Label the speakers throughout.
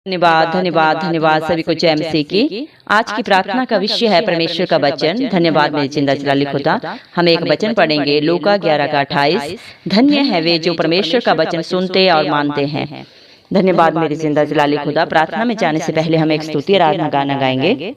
Speaker 1: धन्यवाद धन्यवाद धन्यवाद सभी को जय मसीह की। आज की प्रार्थना का विषय है परमेश्वर का वचन। धन्यवाद मेरी जिंदा जलाली खुदा। हम एक वचन पढ़ेंगे लूका 11 का 28। धन्य है वे जो परमेश्वर का वचन सुनते और मानते हैं। धन्यवाद मेरी जिंदा जलाली खुदा। प्रार्थना में जाने से पहले हम एक स्तुति आराधना गाना गाएंगे।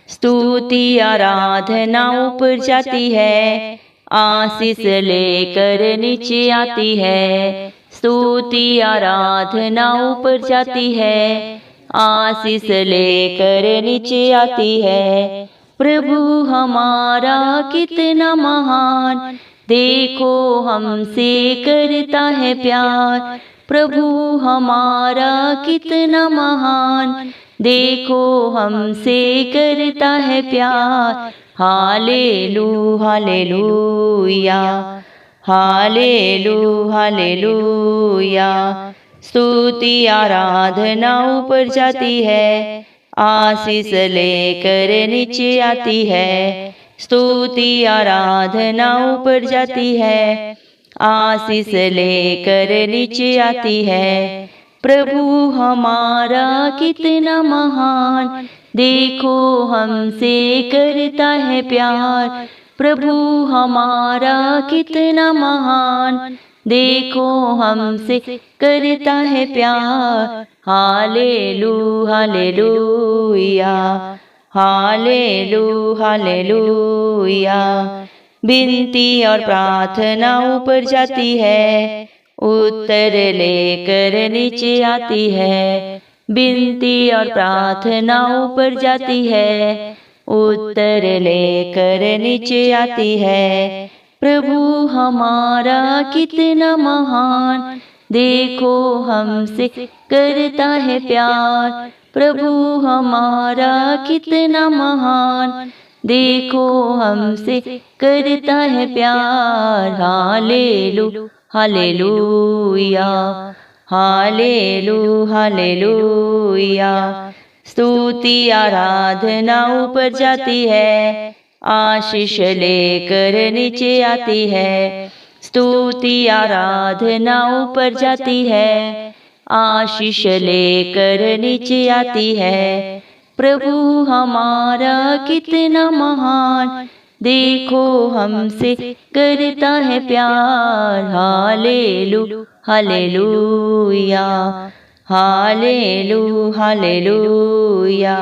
Speaker 1: स्तुति आराधना ऊपर जाती है, आशीष लेकर नीचे आती है। स्तुति आराधना ऊपर जाती है, आशीष लेकर नीचे आती है। प्रभु हमारा कितना महान, देखो हमसे करता है प्यार। प्रभु हमारा कितना महान, देखो हमसे करता है प्यार। हालेलू हालेलूया हालेलू हालेलूया। स्तुति आराधना ऊपर जाती है, आशीष लेकर नीचे आती है। स्तुति आराधना ऊपर जाती है, आशीष लेकर नीचे आती है। प्रभु हमारा कितना महान, देखो हमसे करता है प्यार। प्रभु हमारा कितना महान, देखो हमसे करता है प्यार। हालेलू हालेलूया हालेलू हालेलूया। विनती और प्रार्थना ऊपर जाती है, उत्तर लेकर नीचे आती है। विनती और प्रार्थना ऊपर जाती है, उत्तर लेकर नीचे आती है। प्रभु हमारा कितना महान, देखो हमसे करता है प्यार। प्रभु हमारा कितना महान, देखो हमसे करता है प्यार। हालेलू हालेलूया हालेलू हालेलूया। स्तुति आराधना ऊपर जाती है, आशीष लेकर नीचे आती है। स्तुति आराधना ऊपर जाती है, आशीष लेकर नीचे आती है। प्रभु हमारा कितना महान, देखो हमसे करता है प्यार। हालेलू हालेलूया हालेलू हालेलूया।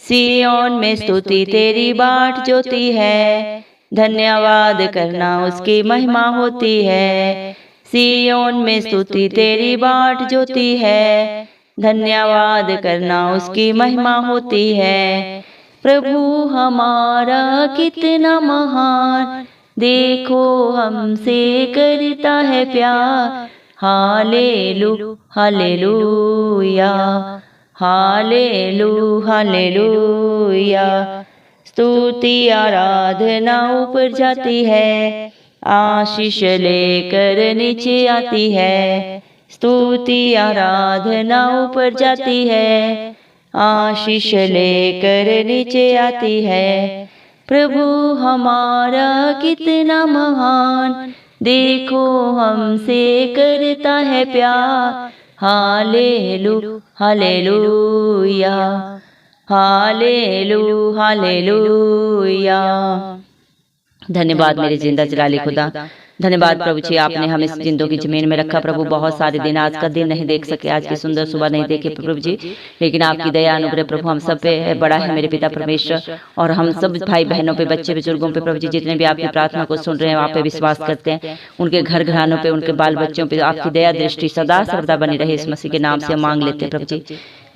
Speaker 1: सिय्योन में स्तुति तेरी बाट जोती है, धन्यवाद करना उसकी महिमा होती है। सिय्योन में स्तुति तेरी बाट जोती है, धन्यवाद करना उसकी महिमा होती है। प्रभु हमारा कितना महान, देखो हमसे करता है प्यार। हालेलू हालेलूया हालेलू हालेलूया। स्तुति आराधना ऊपर जाती है, आशीष लेकर नीचे आती है। स्तुति आराधना ऊपर जाती है, आशीष लेकर नीचे आती है। प्रभु हमारा कितना महान, देखो हमसे करता है प्यार। हालेलू हालेलूया हालेलू हालेलूया। धन्यवाद मेरे जिंदा जलाली खुदा। धन्यवाद प्रभु जी, आपने हमें इस जिंदों की जमीन में रखा प्रभु। बहुत सारे दिन, आज का दिन नहीं देख सके, आज की सुंदर सुबह नहीं देखे प्रभु जी, लेकिन आपकी दया अनुग्रह प्रभु हम सब पे है, बड़ा है मेरे पिता परमेश्वर। और हम सब भाई बहनों पे, बच्चे बुजुर्गों पे प्रभु जी, जितने भी आपकी प्रार्थना को सुन रहे हैं, आप पे विश्वास करते हैं, उनके घर घरानों पे, उनके बाल बच्चों पे आपकी दया दृष्टि सदा सर्वदा बनी रहे। इस मसीह के नाम से मांग लेते हैं प्रभु जी।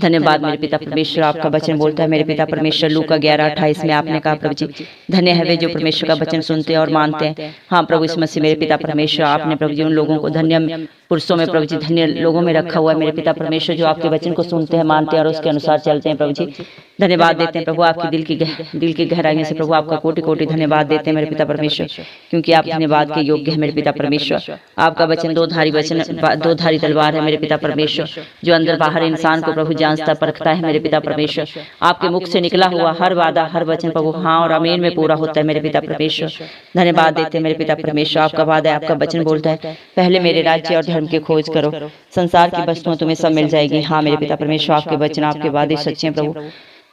Speaker 1: धन्यवाद मेरे पिता परमेश्वर। आपका वचन बोलता है मेरे पिता परमेश्वर, लूका 11:28 में आपने कहा प्रभु जी, धन्य है वे जो परमेश्वर का वचन सुनते और मानते हैं। हाँ प्रभु, इस मसीह मेरे पिता परमेश्वर, आपने प्रभु जी उन लोगों को धन्य पुरुषों में प्रभु जी, धन्य लोगों में रखा हुआ है मेरे पिता परमेश्वर, जो आपके वचन को सुनते हैं, मानते हैं और उसके अनुसार चलते हैं प्रभु जी। धन्यवाद देते हैं प्रभु आपकी दिल की गहराइयों से प्रभु आपका कोटि कोटि धन्यवाद देते हैं मेरे पिता परमेश्वर, क्योंकि आप धन्यवाद के योग्य है मेरे पिता परमेश्वर। आपका वचन दो धारी तलवार है मेरे पिता परमेश्वर, जो अंदर बाहर इंसान को प्रभु जांचता परखता है मेरे पिता परमेश्वर। आपके मुख से निकला हुआ हर वादा हर वचन प्रभु हाँ और आमीन में पूरा होता है मेरे पिता परमेश्वर। धन्यवाद देते हैं मेरे पिता परमेश्वर। आपका वादा है, आपका वचन बोलता है पहले मेरे राज्य और धर्म की खोज करो, संसार की वस्तुएं तुम्हें सब मिल जाएगी। हाँ मेरे पिता परमेश्वर, आपके वचन आपके वादे सच्चे हैं प्रभु।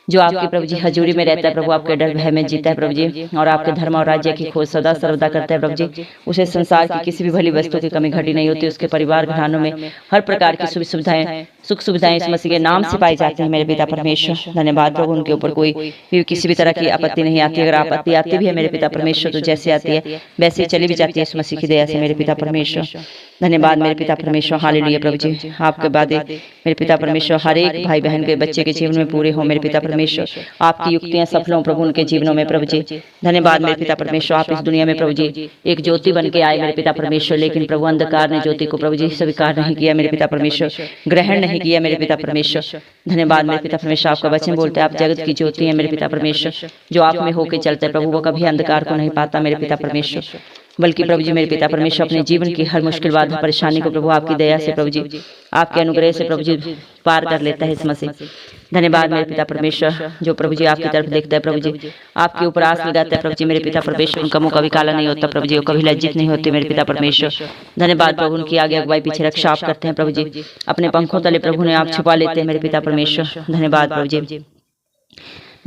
Speaker 1: जो आपकी प्रभु जी हजूरी में रहता है प्रभु, आपके डर भय में जीता है प्रभु जी, और आपके धर्म और राज्य की खोज सदा सर्वदा करता है प्रभु जी, उसे संसार की किसी भी भली वस्तु की कमी घटी नहीं होती। उसके परिवार घरानों में हर प्रकार की सुख सुविधाएं इस मसीह के नाम से पाई जाती हैं मेरे पिता परमेश्वर। धन्यवाद प्रभु, उनके ऊपर कोई भी किसी भी तरह की आपत्ति नहीं आती। अगर आपत्ति आती भी है मेरे पिता परमेश्वर तो जैसे आती है वैसे चली भी जाती है इस मसीह की दया से मेरे पिता परमेश्वर। धन्यवाद मेरे पिता परमेश्वर। हालेलुया प्रभु जी, आपके वादे मेरे पिता परमेश्वर हर एक भाई बहन के बच्चे के जीवन में पूरे हो मेरे पिता परमेश्वर। आपकी युक्तियां सफल हों प्रभु उनके जीवनों में प्रभु जी। धन्यवाद मेरे पिता परमेश्वर। आप इस दुनिया में प्रभु जी एक ज्योति बन के आए मेरे पिता परमेश्वर, लेकिन प्रभु अंधकार ने ज्योति को प्रभु जी स्वीकार नहीं किया मेरे पिता परमेश्वर, ग्रहण नहीं किया मेरे पिता परमेश्वर। धन्यवाद मेरे पिता परमेश्वर। आपका वचन बोलता है आप जगत की ज्योति है मेरे पिता परमेश्वर, जो आप में होकर चलता है प्रभु वो कभी अंधकार को नहीं पाता मेरे पिता परमेश्वर, बल्कि प्रभु जी मेरे पिता परमेश्वर अपने जीवन की हर मुश्किल बाधा परेशानी को प्रभु आपकी दया से प्रभु जी आपके अनुग्रह से प्रभु जी पार कर लेता है इस मसीह। धन्यवाद मेरे पिता परमेश्वर, जो प्रभु जी आपकी तरफ देखता है प्रभु जी आपके ऊपर आस लगाता है प्रभु जी मेरे पिता परमेश्वर, उनका मुंह कभी काला नहीं होता प्रभु जी, वो कभी लज्जित नहीं होते मेरे पिता परमेश्वर। धन्यवाद प्रभु, उनकी आगे अगुवाई पीछे रक्षा आप करते हैं प्रभु जी, अपने पंखों तले प्रभु ने आप छुपा लेते हैं मेरे पिता परमेश्वर। धन्यवाद प्रभु जी,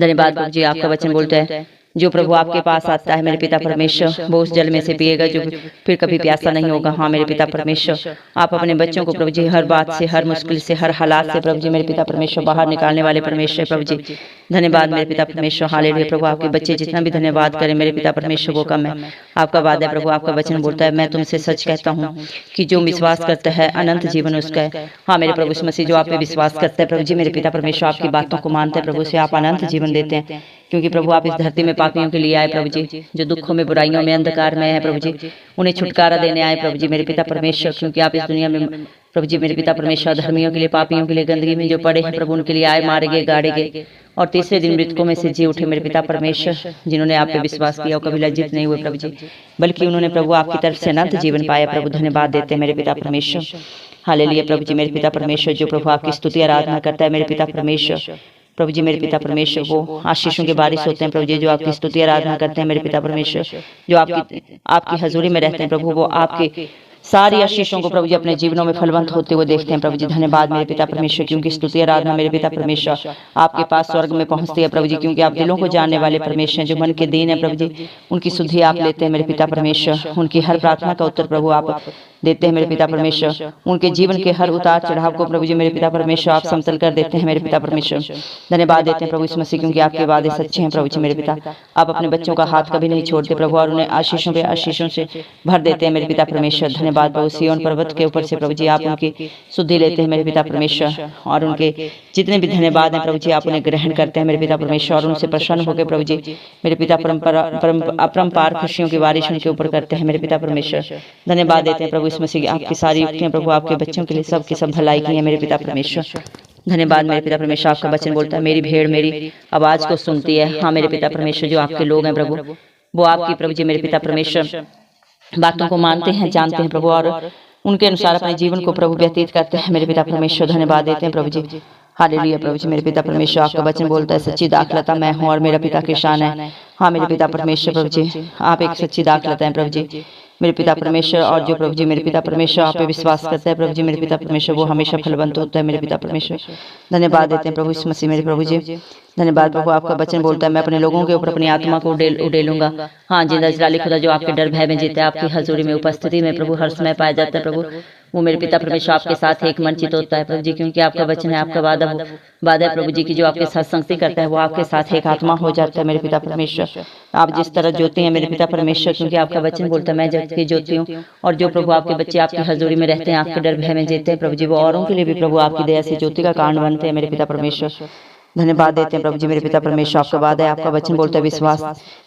Speaker 1: धन्यवाद प्रभु जी। आपका वचन बोलता है जो प्रभु आपके पास आता है मेरे पिता परमेश्वर वो उस जल में से पिएगा जो फिर कभी प्यासा नहीं होगा। हाँ मेरे पिता परमेश्वर, आप अपने बच्चों को प्रभु जी हर बात से हर मुश्किल से हर हालात से प्रभु जी मेरे पिता परमेश्वर बाहर निकालने वाले परमेश्वर प्रभु जी। धन्यवाद मेरे पिता परमेश्वर। हालेलुया प्रभु, आपके बच्चे जितना भी धन्यवाद करें मेरे पिता परमेश्वर वो कम है। आपका वादा है प्रभु, आपका वचन बोलता है मैं तुमसे सच कहता हूँ कि जो विश्वास करता है अनंत जीवन उसका है। हाँ मेरे प्रभु यीशु मसीह, जो आप पे विश्वास करता है प्रभु जी मेरे पिता परमेश्वर आपकी बातों को मानता है प्रभु से आप अनंत जीवन देते हैं, क्योंकि प्रभु आप इस धरती में पापियों के लिए आए प्रभु जी, जो दुखों में बुराइयों में अंधकार में है प्रभु जी, उन्हें छुटकारा देने आए प्रभु जी मेरे पिता परमेश्वर। क्योंकि आप इस दुनिया में प्रभु जी मेरे पिता परमेश्वर धर्मियों के लिए पापियों के लिए गंदगी में जो पड़े हैं प्रभु उनके लिए आए, मारे गए गाड़े गए और तीसरे दिन मृतकों में से जी उठे मेरे पिता परमेश्वर, जिन्होंने आप पे विश्वास किया और कभी लज्जित नहीं हुए प्रभु जी, बल्कि उन्होंने प्रभु आपकी तरफ से अनंत जीवन पाया प्रभु। धन्यवाद देते हैं मेरे पिता परमेश्वर। हालेलुया प्रभु जी मेरे पिता परमेश्वर, जो प्रभु आपकी स्तुति आराधना करता है मेरे पिता परमेश्वर प्रभु जी मेरे पिता परमेश्वर वो आशीषों के बारिश होते हैं प्रभु जी, जो आपकी स्तुति आराधना करते हैं मेरे पिता परमेश्वर, जो आपकी हजूरी में रहते हैं प्रभु वो आपके सारी आशीषों को प्रभु जी अपने जीवनों में फलवंत होते हुए देखते हैं प्रभु जी। धन्यवाद मेरे पिता परमेश्वर, क्योंकि स्तुति आराधना मेरे पिता परमेश्वर आपके पास स्वर्ग में पहुंचती है प्रभु जी, क्योंकि आप दिलों को जानने वाले परमेश्वर, जो मन के दीन है प्रभु जी उनकी शुद्धि आप लेते हैं मेरे पिता परमेश्वर। उनकी हर प्रार्थना का उत्तर प्रभु आप देते हैं मेरे पिता परमेश्वर। उनके जीवन के हर उतार चढ़ाव को प्रभु जी मेरे पिता परमेश्वर आप समतल कर देते हैं मेरे पिता परमेश्वर। धन्यवाद देते हैं प्रभु यीशु मसीह, क्योंकि आपके वादे सच्चे हैं प्रभु जी मेरे पिता। आप अपने बच्चों का हाथ कभी नहीं छोड़ते प्रभु, और उन्हें आशीषों पे आशीषों से भर देते हैं मेरे पिता परमेश्वर। धन्यवाद प्रभु, सिय्योन पर्वत के ऊपर से प्रभु जी आप उनकी शुद्धि लेते हैं मेरे पिता परमेश्वर, और उनके जितने भी धन्यवाद हैं प्रभु जी आप उन्हें ग्रहण करते हैं मेरे पिता परमेश्वर, और उनसे प्रसन्न होकर प्रभु जी मेरे पिता अपरंपार खुशियों की बारिश उनके ऊपर करते हैं मेरे पिता परमेश्वर। धन्यवाद देते हैं प्रभु यीशु मसीह, आपकी सारी युक्तियां प्रभु आपके बच्चों के लिए सब की सब भलाई की है मेरे पिता परमेश्वर। धन्यवाद मेरे पिता परमेश्वर। आपका वचन बोलता है मेरी भेड़ मेरी आवाज को सुनती है। हाँ मेरे पिता परमेश्वर, जो आपके लोग हैं प्रभु वो आपकी प्रभु जी मेरे पिता परमेश्वर बातों को मानते हैं, जानते हैं प्रभु, और उनके अनुसार अपने जीवन को प्रभु व्यतीत करते हैं मेरे पिता परमेश्वर। धन्यवाद देते हैं प्रभु जी। हालेलुया प्रभु जी मेरे पिता परमेश्वर। आपका वचन बोलता है सच्ची दाखलता मैं हूँ और मेरा पिता किसान है। हाँ मेरे पिता परमेश्वर प्रभु जी आप एक सच्ची दाखलता है प्रभु जी मेरे पिता परमेश्वर, और जो प्रभु जी मेरे पिता परमेश्वर आप पे विश्वास करता है प्रभु जी मेरे पिता परमेश्वर वो हमेशा फलवंत होता है मेरे पिता परमेश्वर। धन्यवाद देते हैं प्रभु यीशु मसीह मेरे प्रभु जी। धन्यवाद प्रभु, आपका वचन बोलता है मैं अपने लोगों के ऊपर अपनी आत्मा को उड़ेलूंगा। हाँ जिंदा जलाली खुदा, जो आपके डर भय में जीता है, आपकी हजूरी में उपस्थिति में प्रभु हर समय पाया जाता है प्रभु, वो मेरे पिता परमेश्वर आपके साथ एक मन चित होता है प्रभु जी, क्योंकि आपका वचन है, आपका वादा है प्रभु जी की जो आपके साथ संगति करता है वो आपके साथ एक आत्मा हो जाता है मेरे पिता परमेश्वर। आप जिस तरह ज्योति हैं मेरे पिता परमेश्वर, क्योंकि आपका वचन बोलता है मैं जगत की ज्योति हूँ, और जो प्रभु आपके बच्चे आपकी हजूरी में रहते हैं, आपके डर भय में जीते हैं प्रभु जी, वो औरों के लिए भी प्रभु आपकी दया से ज्योति का कारण बनते हैं मेरे पिता परमेश्वर। धन्यवाद देते हैं प्रभु जी मेरे पिता परमेश्वर। आपका वादा है, आपका वचन बोलता है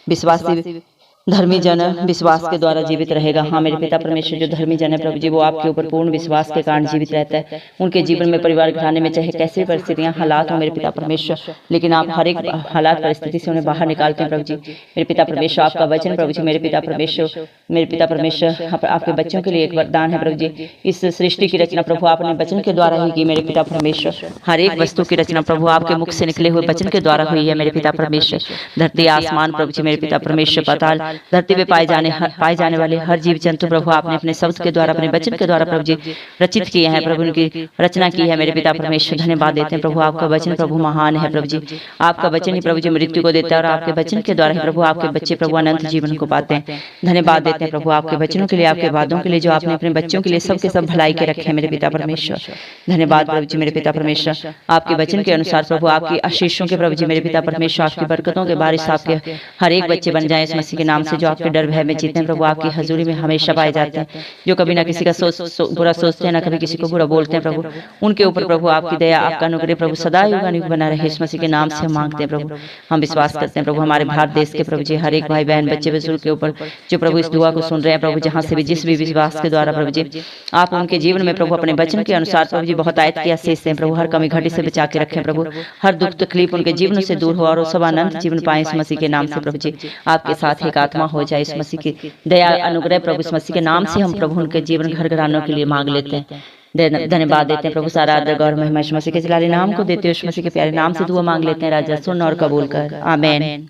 Speaker 1: विश्वासी धर्मी जन विश्वास के द्वारा जीवित रहेगा। हाँ मेरे पिता परमेश्वर, जो धर्मी जन है प्रभु जी, वो आपके ऊपर पूर्ण विश्वास के कारण जीवित रहता है। उनके जीवन में, परिवार घराने में, चाहे कैसी परिस्थितियां हालात हो मेरे पिता परमेश्वर, लेकिन आप हर एक हालात परिस्थिति से उन्हें बाहर निकालते हैं प्रभु जी। मेरे पिता परमेश्वर, आपका वचन प्रभु जी, मेरे पिता परमेश्वर आपके बच्चों के लिए एक वरदान है प्रभु जी। इस सृष्टि की रचना प्रभु आपने वचन के द्वारा ही की मेरे पिता परमेश्वर। हर एक वस्तु की रचना प्रभु आपके मुख से निकले हुए वचन के द्वारा हुई है मेरे पिता परमेश्वर। धरती आसमान प्रभु जी, मेरे पिता परमेश्वर, पाताल, धरती पे पाए जाने वाले हर जीव जंतु प्रभु आपने अपने शब्द के द्वारा, अपने वचन के द्वारा प्रभु जी रचित किए हैं प्रभु, उनकी रचना की है मेरे पिता परमेश्वर। धन्यवाद देते हैं प्रभु, आपका वचन प्रभु महान है प्रभु जी। आपका वचन ही प्रभु जी मृत्यु को देता है, और आपके वचन के द्वारा ही प्रभु आपके बच्चे प्रभु अनंत जीवन को पाते हैं। धन्यवाद देते हैं प्रभु आपके वचनों के लिए, आपके वादों के लिए, जो आपने अपने बच्चों के लिए सबके सब भलाई के रखे हैं मेरे पिता परमेश्वर। धन्यवाद प्रभु जी मेरे पिता परमेश्वर, आपके वचन के अनुसार प्रभु आपकी आशीषों के प्रभु जी मेरे पिता परमेश्वर, आपकी बरकतों के बारिश आपके हर एक बच्चे बन जाए इस मसीह के नाम से, जो आपके डर भय में जीते हैं प्रभु, आपकी हजूरी में हमेशा पाए जाते हैं, जो कभी ना किसी का बुरा सोचते हैं, ना कभी किसी को बुरा बोलते हैं प्रभु, उनके ऊपर प्रभु आपकी दया, आपका अनुग्रह प्रभु सदा युगानुग बना रहे। इस मसीह के नाम से हम मांगते हैं प्रभु, हम विश्वास करते हैं प्रभु, हमारे भारत देश के प्रभु जी हर एक भाई बहन बच्चे बुजुर्ग के ऊपर जो प्रभु इस दुआ को सुन रहे हैं प्रभु, जहाँ से भी जिस भी विश्वास के द्वारा प्रभु जी आप उनके जीवन में प्रभु अपने वचन के अनुसार प्रभु जी बहुत आयत की आशीष से प्रभु, हर कमी घटी से बचा के रखें प्रभु, हर दुख तकलीफ उनके जीवन से दूर हो और सब अनंत जीवन पाए इस मसीह के नाम से प्रभु जी। आपके साथ एक आत्मा हो जाए इस मसीह की दया अनुग्रह प्रभु, इस मसीह के नाम से हम प्रभु उनके जीवन घर घरानों के लिए मांग लेते हैं। धन्यवाद देते हैं प्रभु, सारा आदर गौर महिमा इस मसीह के जलाली नाम को देते हैं, उस मसीह के प्यारे नाम से दुआ मांग लेते हैं राजा, सुन और कबूल कर, आमीन।